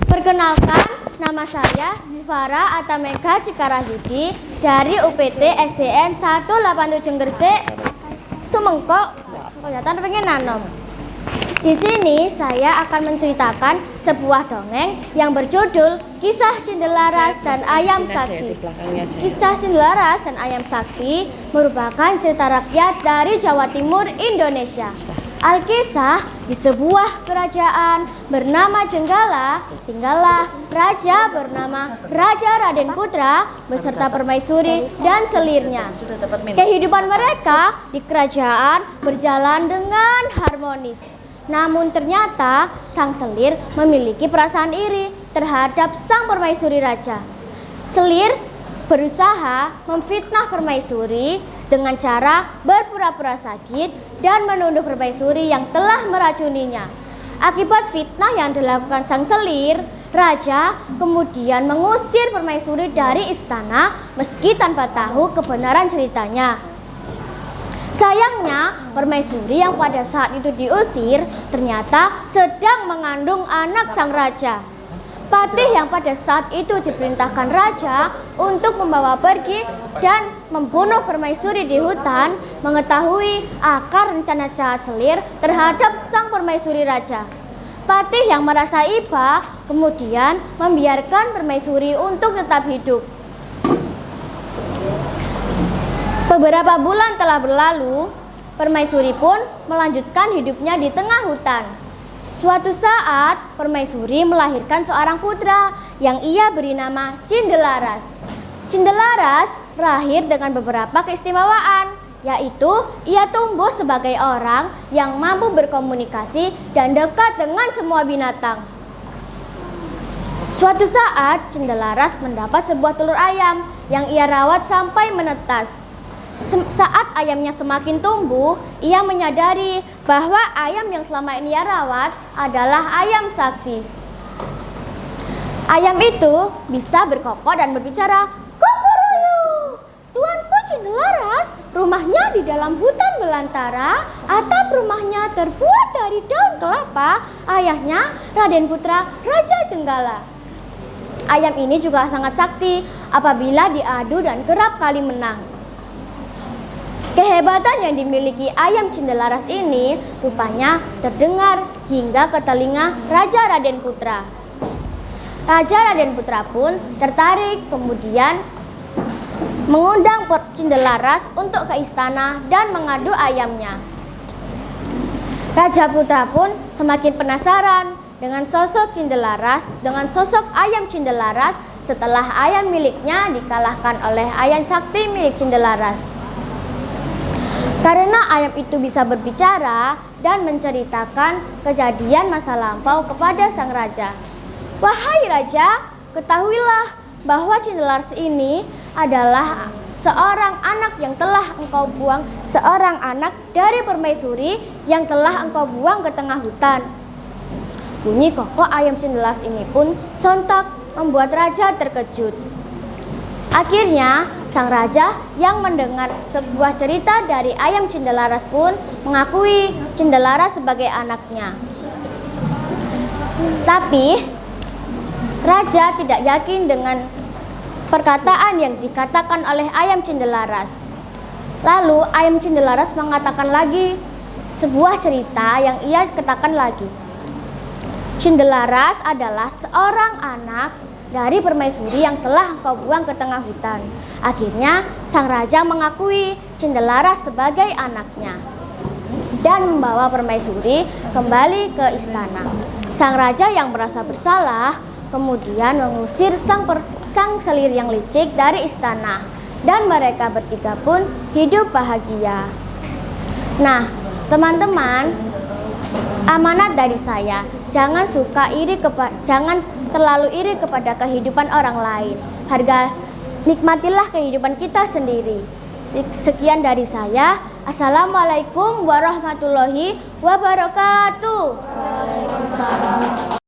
Perkenalkan, nama saya Zifara Atamega Cikarahyudi dari UPT SDN 187 Gresik, Sumengkok, kelihatan pengen nanom. Di sini saya akan menceritakan sebuah dongeng yang berjudul Kisah Cindelaras dan Ayam Sakti. Kisah Cindelaras dan Ayam Sakti merupakan cerita rakyat dari Jawa Timur, Indonesia. Alkisah, di sebuah kerajaan bernama Jenggala, tinggallah raja bernama Raja Raden Putra beserta permaisuri dan selirnya. Kehidupan mereka di kerajaan berjalan dengan harmonis. Namun ternyata sang selir memiliki perasaan iri terhadap sang permaisuri raja. Selir berusaha memfitnah permaisuri dengan cara berpura-pura sakit dan menuduh permaisuri yang telah meracuninya. Akibat fitnah yang dilakukan sang selir, raja kemudian mengusir permaisuri dari istana meski tanpa tahu kebenaran ceritanya. Sayangnya, permaisuri yang pada saat itu diusir ternyata sedang mengandung anak sang raja. Patih yang pada saat itu diperintahkan raja untuk membawa pergi dan membunuh permaisuri di hutan mengetahui akar rencana jahat selir terhadap sang permaisuri raja. Patih yang merasa iba kemudian membiarkan permaisuri untuk tetap hidup. Beberapa bulan telah berlalu, permaisuri pun melanjutkan hidupnya di tengah hutan. Suatu saat, permaisuri melahirkan seorang putra yang ia beri nama Cindelaras. Cindelaras lahir dengan beberapa keistimewaan, yaitu ia tumbuh sebagai orang yang mampu berkomunikasi dan dekat dengan semua binatang. Suatu saat, Cindelaras mendapat sebuah telur ayam yang ia rawat sampai menetas. Saat ayamnya semakin tumbuh, ia menyadari bahwa ayam yang selama ini ia rawat adalah ayam sakti. Ayam itu bisa berkokok dan berbicara, "Kukuruyu, tuanku Cindelaras, rumahnya di dalam hutan belantara, atap rumahnya terbuat dari daun kelapa, ayahnya Raden Putra Raja Jenggala." Ayam ini juga sangat sakti apabila diadu dan kerap kali menang. Kehebatan yang dimiliki ayam Cindelaras ini rupanya terdengar hingga ke telinga Raja Raden Putra. Raja Raden Putra pun tertarik, kemudian mengundang Cindelaras untuk ke istana dan mengadu ayamnya. Raja Putra pun semakin penasaran dengan sosok Cindelaras, dengan sosok ayam Cindelaras setelah ayam miliknya dikalahkan oleh ayam sakti milik Cindelaras. Karena ayam itu bisa berbicara dan menceritakan kejadian masa lampau kepada sang raja. "Wahai raja, ketahuilah bahwa Cindelaras ini adalah seorang anak yang telah engkau buang, seorang anak dari permaisuri yang telah engkau buang ke tengah hutan." Bunyi kokok ayam Cindelaras ini pun sontak membuat raja terkejut. Akhirnya, sang raja yang mendengar sebuah cerita dari ayam Cindelaras pun mengakui Cindelaras sebagai anaknya. Tapi, raja tidak yakin dengan perkataan yang dikatakan oleh ayam Cindelaras. Lalu, ayam Cindelaras mengatakan lagi sebuah cerita yang ia katakan lagi. Cindelaras adalah seorang anak dari permaisuri yang telah engkau buang ke tengah hutan. Akhirnya, sang raja mengakui Cindelaras sebagai anaknya dan membawa permaisuri kembali ke istana. Sang raja yang merasa bersalah kemudian mengusir sang selir yang licik dari istana, dan mereka bertiga pun hidup bahagia. Nah, teman-teman, amanat dari saya, jangan terlalu iri kepada kehidupan orang lain. Nikmatilah kehidupan kita sendiri. Sekian dari saya. Assalamualaikum warahmatullahi wabarakatuh. Waalaikumsalam.